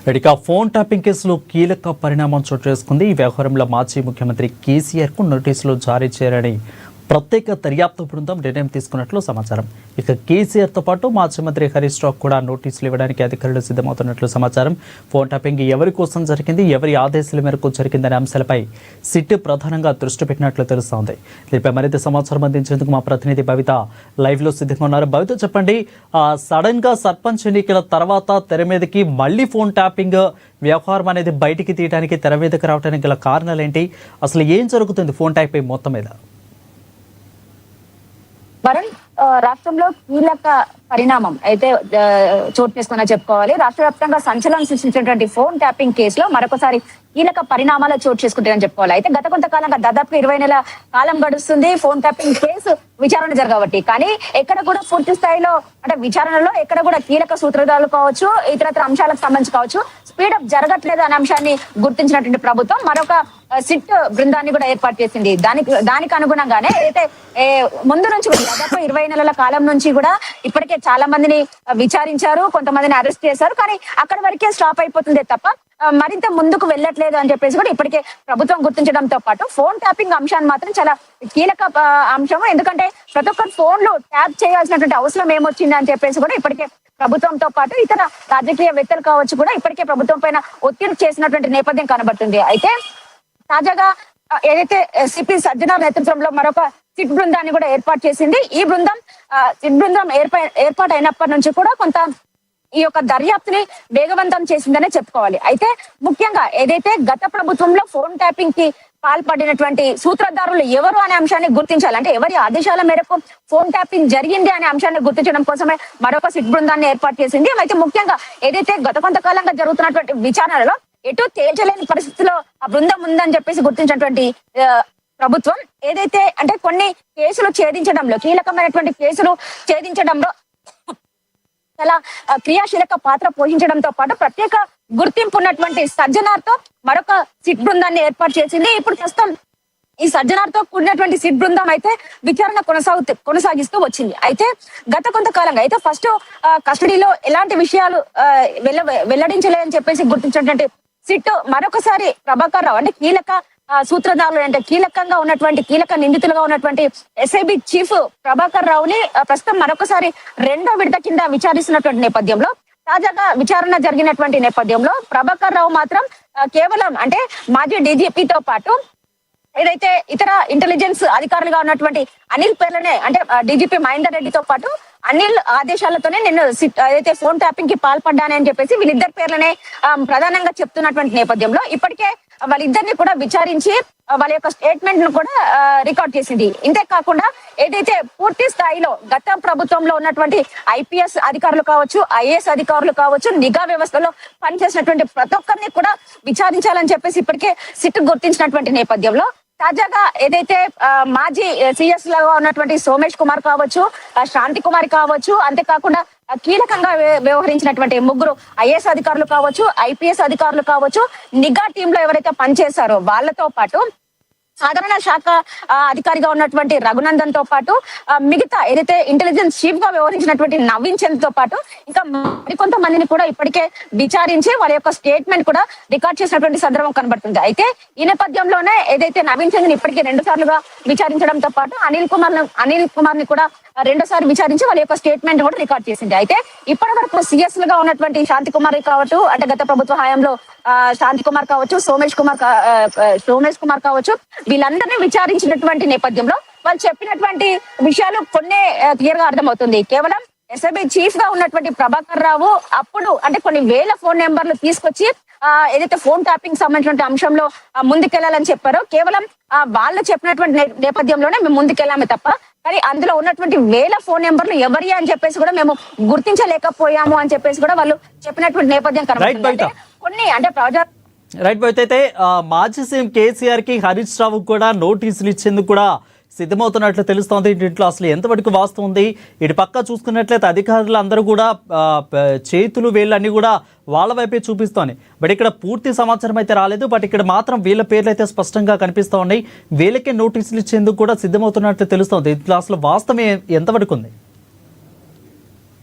ఇక phone tapping కేసులో కీలక పరిణామం చోటు చేసుకుంది. ఈ వ్యవహారంలో మాజీ ముఖ్యమంత్రి కేసీఆర్కు నోటీసులు జారీ చేయాలని ప్రత్యేక దర్యాప్తు బృందం నిర్ణయం తీసుకున్నట్లు సమాచారం. ఇక కేసీఆర్తో పాటు మాజీ మంత్రి హరీష్ రావు కూడా నోటీసులు ఇవ్వడానికి అధికారులు సిద్ధమవుతున్నట్లు సమాచారం. ఫోన్ ట్యాపింగ్ ఎవరి కోసం జరిగింది, ఎవరి ఆదేశాల మేరకు జరిగిందనే అంశాలపై సిట్ ప్రధానంగా దృష్టి పెట్టినట్లు తెలుస్తోంది. దీనిపై మరింత సమాచారం అందించేందుకు మా ప్రతినిధి భవిత లైవ్లో సిద్ధంగా ఉన్నారు. భవిత, చెప్పండి, సడన్గా సర్పంచ్ ఎన్నికల తర్వాత తెర మీదకి మళ్ళీ ఫోన్ ట్యాపింగ్ వ్యవహారం అనేది బయటికి తీయడానికి, తెర మీదకి రావడానికి గల కారణాలు ఏంటి? అసలు ఏం జరుగుతుంది ఫోన్ ట్యాపింగ్ మొత్తం మీద? వరుణ్, రాష్ట్రంలో కీలక పరిణామం అయితే చోటు చేసుకున్నా చెప్పుకోవాలి. రాష్ట్ర వ్యాప్తంగా సంచలనం సృష్టించినటువంటి ఫోన్ ట్యాపింగ్ కేసులో మరొకసారి కీలక పరిణామాలు చోటు చేసుకుంటాయని చెప్పుకోవాలి. అయితే గత కొంతకాలంగా దాదాపు 20 నెలల కాలం గడుస్తుంది ఫోన్ ట్యాపింగ్ కేసు విచారణ జరగబట్టి. కానీ ఎక్కడ కూడా పూర్తి స్థాయిలో అంటే విచారణలో ఎక్కడ కూడా కీలక సూత్రధారులు కావచ్చు, ఇతరత్ర అంశాలకు సంబంధించి కావచ్చు, స్పీడప్ జరగట్లేదు అనే అంశాన్ని గుర్తించినటువంటి ప్రభుత్వం మరొక సిట్ బృందాన్ని కూడా ఏర్పాటు చేసింది. దానికి అనుగుణంగానే అయితే ముందు నుంచి దాదాపు 20 నెలల కాలం నుంచి కూడా ఇప్పటికే చాలా మందిని విచారించారు, కొంతమందిని అరెస్ట్ చేశారు. కానీ అక్కడ వరకే స్టాప్ అయిపోతుందే తప్ప మరింత ముందుకు వెళ్ళట్లేదు అని చెప్పేసి కూడా ఇప్పటికే ప్రభుత్వం గుర్తించడంతో పాటు ఫోన్ ట్యాపింగ్ అంశాన్ని మాత్రం చాలా కీలక అంశం. ఎందుకంటే ప్రతి ఒక్కరు ఫోన్లు ట్యాప్ చేయాల్సినటువంటి అవసరం ఏమొచ్చింది అని చెప్పేసి కూడా ఇప్పటికే ప్రభుత్వంతో పాటు ఇతర రాజకీయవేత్తలు కావచ్చు కూడా ఇప్పటికే ప్రభుత్వం పైన ఒత్తిడి చేసినటువంటి నేపథ్యం కనబడుతుంది. అయితే తాజాగా ఏదైతే సిపి సజ్జనార్ నేతృత్వంలో మరొక సిట్ బృందాన్ని కూడా ఏర్పాటు చేసింది. ఈ సిట్ బృందం ఏర్పాటు అయినప్పటి నుంచి కూడా కొంత ఈ యొక్క దర్యాప్తుని వేగవంతం చేసిందనే చెప్పుకోవాలి. అయితే ముఖ్యంగా ఏదైతే గత ప్రభుత్వంలో ఫోన్ ట్యాపింగ్ కి పాల్పడినటువంటి సూత్రధారులు ఎవరు అనే అంశాన్ని గుర్తించాలి. అంటే ఎవరి ఆదేశాల మేరకు ఫోన్ ట్యాపింగ్ జరిగింది అనే అంశాన్ని గుర్తించడం కోసమే మరొక సిట్ బృందాన్ని ఏర్పాటు చేసింది. అయితే ముఖ్యంగా ఏదైతే గత కొంతకాలంగా జరుగుతున్నటువంటి విచారణలో ఎటు తేల్చలేని పరిస్థితిలో ఆ బృందం ఉందని చెప్పేసి గుర్తించినటువంటి ప్రభుత్వం ఏదైతే అంటే కొన్ని కేసులు ఛేదించడంలో, కీలకమైనటువంటి కేసులు ఛేదించడంలో చాలా క్రియాశీలక పాత్ర పోషించడంతో పాటు ప్రత్యేక గుర్తింపు ఉన్నటువంటి సజ్జనార్తో మరొక సిట్ బృందాన్ని ఏర్పాటు చేసింది. ఇప్పుడు ప్రస్తుతం ఈ సజ్జనార్తో కూడినటువంటి సిట్ బృందం అయితే విచారణ కొనసాగిస్తూ వచ్చింది. అయితే గత కొంతకాలంగా అయితే ఫస్ట్ కస్టడీలో ఎలాంటి విషయాలు వెల్లడించలేదని చెప్పేసి గుర్తించినటువంటి సిట్ మరొకసారి ప్రభాకర్ రావు అంటే కీలక సూత్రధారులు అంటే కీలకంగా ఉన్నటువంటి కీలక నిందితులుగా ఉన్నటువంటి ఎస్ఐబి చీఫ్ ప్రభాకర్ రావుని ప్రస్తుతం మరొకసారి 2వ విడత కింద విచారిస్తున్నటువంటి నేపథ్యంలో తాజాగా విచారణ జరిగినటువంటి నేపథ్యంలో ప్రభాకర్ రావు మాత్రం కేవలం అంటే మాజీ డీజీపీతో పాటు ఏదైతే ఇతర ఇంటెలిజెన్స్ అధికారులుగా ఉన్నటువంటి అనిల్ పేర్లనే అంటే డీజీపీ మహేందర్ రెడ్డితో పాటు అనిల్ ఆదేశాలతోనే నేను ఏదైతే ఫోన్ ట్యాపింగ్ కి పాల్పడ్డానని చెప్పేసి వీళ్ళిద్దరి పేర్లనే ప్రధానంగా చెప్తున్నటువంటి నేపథ్యంలో ఇప్పటికే వాళ్ళిద్దరిని కూడా విచారించి వాళ్ళ యొక్క స్టేట్మెంట్ ను కూడా రికార్డ్ చేసింది. ఇంతే కాకుండా ఏదైతే పూర్తి స్థాయిలో గత ప్రభుత్వంలో ఉన్నటువంటి ఐపీఎస్ అధికారులు కావచ్చు, ఐఏఎస్ అధికారులు కావచ్చు, నిఘా వ్యవస్థలో పనిచేసినటువంటి ప్రతి ఒక్కరిని కూడా విచారించాలని చెప్పేసి ఇప్పటికే సిట్ గుర్తించినటువంటి నేపథ్యంలో తాజాగా ఏదైతే మాజీ సిఎస్ లాగా ఉన్నటువంటి సోమేష్ కుమార్ కావచ్చు, శాంతి కుమార్ కావచ్చు, అంతేకాకుండా కీలకంగా వ్యవహరించినటువంటి 3 ఐఏఎస్ అధికారులు కావచ్చు, ఐపీఎస్ అధికారులు కావచ్చు, నిఘా టీంలో ఎవరైతే పనిచేశారో వాళ్ళతో పాటు సాధారణ శాఖ అధికారిగా ఉన్నటువంటి రఘునందన్ తో పాటు మిగతా ఏదైతే ఇంటెలిజెన్స్ చీఫ్ గా వ్యవహరించినటువంటి నవీన్ చంద్ తో పాటు ఇంకా మరికొంతమందిని కూడా ఇప్పటికే విచారించి వాళ్ళ యొక్క స్టేట్మెంట్ కూడా రికార్డ్ చేసినటువంటి సందర్భం కనబడుతుంది. అయితే ఈ నేపథ్యంలోనే ఏదైతే నవీన్ చంద్ ని ఇప్పటికే 2 సార్లుగా విచారించడంతో పాటు అనిల్ కుమార్ ని కూడా 2వ సారి విచారించి వాళ్ళ యొక్క స్టేట్మెంట్ కూడా రికార్డ్ చేసింది. అయితే ఇప్పటి వరకు సిఎస్ లుగా ఉన్నటువంటి శాంతి కుమార్ కావచ్చు, అంటే గత ప్రభుత్వ హయాంలో శాంతి కుమార్ కావచ్చు, సోమేష్ కుమార్ కావచ్చు, వీళ్ళందరినీ విచారించినటువంటి నేపథ్యంలో వాళ్ళు చెప్పినటువంటి విషయాలు కొన్ని క్లియర్ గా అర్థమవుతుంది. కేవలం ఎస్ఐబి చీఫ్ గా ఉన్నటువంటి ప్రభాకర్ రావు అప్పుడు అంటే కొన్ని వేల ఫోన్ నెంబర్లు తీసుకొచ్చి ఏదైతే ఫోన్ ట్యాపింగ్ సంబంధించిన అంశంలో ముందుకెళ్లాలని చెప్పారో కేవలం వాళ్ళు చెప్పినటువంటి నేపథ్యంలోనే మేము ముందుకెళ్ళామే తప్ప కానీ అందులో ఉన్నటువంటి వేల ఫోన్ నెంబర్లు ఎవరి అని చెప్పేసి కూడా మేము గుర్తించలేకపోయాము అని చెప్పేసి కూడా వాళ్ళు చెప్పినటువంటి నేపథ్యం కనబడుతుంది. కొన్ని అంటే రైట్ అయితే మాజీ సీఎం కేసీఆర్ కి హరీష్ రావు కూడా నోటీసులు ఇచ్చేందుకు కూడా సిద్ధమవుతున్నట్లు తెలుస్తోంది. దీంట్లో అసలు ఎంతవరకు వాస్తవం ఉంది? ఇటు పక్క చూసుకున్నట్లయితే అధికారులు అందరూ కూడా చేతులు వేళ్ళన్నీ కూడా వాళ్ళ వైపే చూపిస్తోంది. బట్ ఇక్కడ పూర్తి సమాచారం అయితే రాలేదు. బట్ ఇక్కడ మాత్రం వీళ్ళ పేర్లు అయితే స్పష్టంగా కనిపిస్తూ ఉన్నాయి. వీళ్ళకే నోటీసులు ఇచ్చేందుకు కూడా సిద్ధమవుతున్నట్లు తెలుస్తోంది. దీంట్లో అసలు వాస్తవం ఎంతవరకు ఉంది?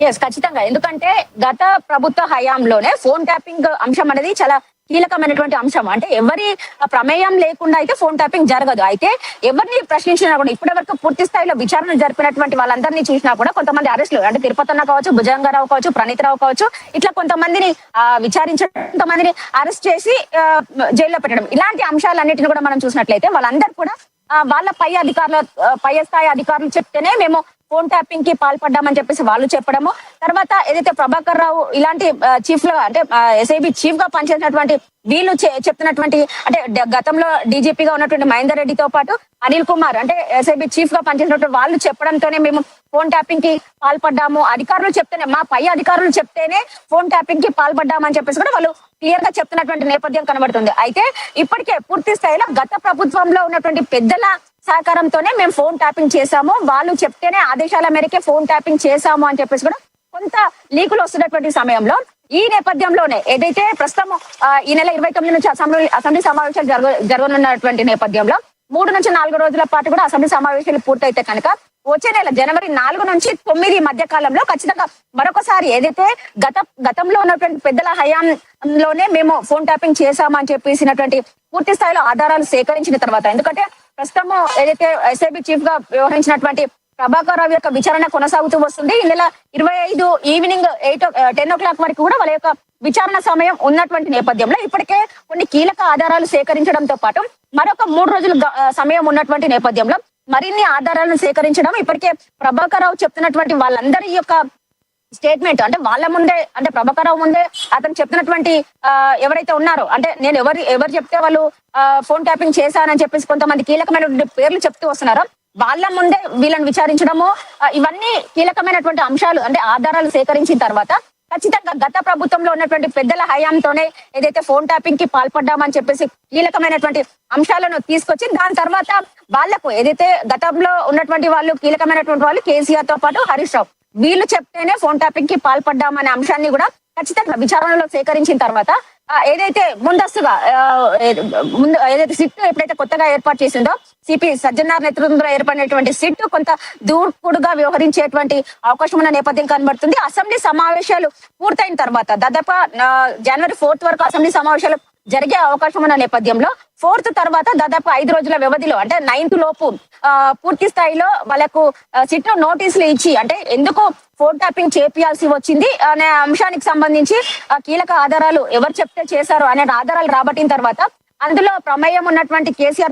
ఎస్, ఖచ్చితంగా. ఎందుకంటే గత ప్రభుత్వ హయాంలోనే ఫోన్ ట్యాపింగ్ అంశం అనేది చాలా కీలకమైనటువంటి అంశం. అంటే ఎవరి ప్రమేయం లేకుండా అయితే ఫోన్ ట్యాపింగ్ జరగదు. అయితే ఎవరిని ప్రశ్నించినా కూడా ఇప్పటి వరకు పూర్తి స్థాయిలో విచారణ జరిపినటువంటి వాళ్ళందరినీ చూసినా కూడా కొంతమంది అరెస్టులు, అంటే తిరుపతన్న కావచ్చు, భుజంగారావు కావచ్చు, ప్రణీతరావు కావచ్చు, ఇట్లా కొంతమందిని విచారించడం, కొంతమందిని అరెస్ట్ చేసి జైల్లో పెట్టడం, ఇలాంటి అంశాలన్నిటిని కూడా మనం చూసినట్లయితే వాళ్ళందరూ కూడా వాళ్ళ పై స్థాయి అధికారులు చెప్తేనే మేము ఫోన్ ట్యాపింగ్ కి పాల్పడ్డామని చెప్పేసి వాళ్ళు చెప్పడము. తర్వాత ఏదైతే ప్రభాకర్ రావు ఇలాంటి చీఫ్ గా, అంటే ఎస్ఐబి చీఫ్ గా పనిచేసినటువంటి వీళ్ళు చెప్తున్నటువంటి, అంటే గతంలో డీజీపీగా ఉన్నటువంటి మహేందర్ రెడ్డితో పాటు అనిల్ కుమార్, అంటే ఎస్ఐబి చీఫ్ గా పనిచేసినటువంటి వాళ్ళు చెప్పడంతోనే మేము ఫోన్ ట్యాపింగ్ కి పాల్పడ్డాము, అధికారులు చెప్తేనే, మా పై అధికారులు చెప్తేనే ఫోన్ ట్యాపింగ్ కి పాల్పడ్డామని చెప్పేసి కూడా వాళ్ళు క్లియర్ గా చెప్తున్నటువంటి నేపథ్యం కనబడుతుంది. అయితే ఇప్పటికే పూర్తి స్థాయిలో గత ప్రభుత్వంలో ఉన్నటువంటి పెద్దల సహకారంతోనే మేము ఫోన్ ట్యాపింగ్ చేశాము, వాళ్ళు చెప్తేనే ఆదేశాల మేరకే ఫోన్ ట్యాపింగ్ చేశాము అని చెప్పేసి కూడా కొంత లీకులు వస్తున్నటువంటి సమయంలో, ఈ నేపథ్యంలోనే ఏదైతే ప్రస్తుతం ఈ నెల 29 నుంచి అసెంబ్లీ సమావేశాలు జరగనున్నటువంటి నేపథ్యంలో 3 నుంచి 4 రోజుల పాటు కూడా అసెంబ్లీ సమావేశాలు పూర్తయితే కనుక వచ్చే నెల జనవరి 4 నుంచి 9 మధ్య కాలంలో ఖచ్చితంగా మరొకసారి ఏదైతే గతంలో ఉన్నటువంటి పెద్దల హయాంలోనే మేము ఫోన్ ట్యాపింగ్ చేశామని చెప్పేసినటువంటి పూర్తి స్థాయిలో ఆధారాలు సేకరించిన తర్వాత, ఎందుకంటే ప్రస్తుతం ఏదైతే ఎస్ఐబి చీఫ్ గా వ్యవహరించినటువంటి ప్రభాకర్ రావు యొక్క విచారణ కొనసాగుతూ వస్తుంది. ఈ నెల 25 ఈవినింగ్ 10 o'clock వరకు కూడా వాళ్ళ యొక్క విచారణ సమయం ఉన్నటువంటి నేపథ్యంలో ఇప్పటికే కొన్ని కీలక ఆధారాలు సేకరించడంతో పాటు మరొక 3 రోజులు సమయం ఉన్నటువంటి నేపథ్యంలో మరిన్ని ఆధారాలను సేకరించడం, ఇప్పటికే ప్రభాకర్ రావు చెప్తున్నటువంటి వాళ్ళందరి యొక్క స్టేట్మెంట్, అంటే వాళ్ళ ముందే, అంటే ప్రభాకర్ రావు ముందే అతను చెప్తున్నటువంటి ఎవరైతే ఉన్నారో, అంటే నేను ఎవరు చెప్తే వాళ్ళు ఫోన్ ట్యాపింగ్ చేశానని చెప్పేసి కొంతమంది కీలకమైనటువంటి పేర్లు చెప్తూ వస్తున్నారో వాళ్ళ ముందే వీళ్ళని విచారించడము, ఇవన్నీ కీలకమైనటువంటి అంశాలు, అంటే ఆధారాలు సేకరించిన తర్వాత ఖచ్చితంగా గత ప్రభుత్వంలో ఉన్నటువంటి పెద్దల హయాంతోనే ఏదైతే ఫోన్ ట్యాపింగ్ కి పాల్పడ్డామని చెప్పేసి కీలకమైనటువంటి అంశాలను తీసుకొచ్చి దాని తర్వాత వాళ్లకు ఏదైతే గతంలో ఉన్నటువంటి వాళ్ళు కీలకమైనటువంటి వాళ్ళు కేసీఆర్ తో పాటు హరీష్ రావు, వీళ్ళు చెప్తేనే ఫోన్ ట్యాపింగ్ కి పాల్పడ్డామనే అంశాన్ని కూడా ఖచ్చితంగా విచారణలో సేకరించిన తర్వాత ఏదైతే ముందస్తుగా ఏదైతే సిట్ ఎప్పుడైతే కొత్తగా ఏర్పాటు చేసిందో సిపి సజ్జనార్ నేతృత్వంలో ఏర్పడినటువంటి సిట్ కొంత దూకుడుగా వ్యవహరించేటువంటి అవకాశం ఉన్న నేపథ్యం కనబడుతుంది. అసెంబ్లీ సమావేశాలు పూర్తయిన తర్వాత దాదాపు జనవరి 4th వరకు అసెంబ్లీ సమావేశాలు జరిగే అవకాశం ఉన్న నేపథ్యంలో 4th తర్వాత దాదాపు 5 రోజుల వ్యవధిలో, అంటే 9th లోపు పూర్తి స్థాయిలో వాళ్ళకు సిట్ నోటీసులు ఇచ్చి, అంటే ఎందుకు ఫోన్ ట్యాపింగ్ చేపియాల్సి వచ్చింది అనే అంశానికి సంబంధించి కీలక ఆధారాలు ఎవరు చెప్తే చేశారు అనే ఆధారాలు రాబట్టిన తర్వాత అందులో ప్రమేయం ఉన్నటువంటి కేసీఆర్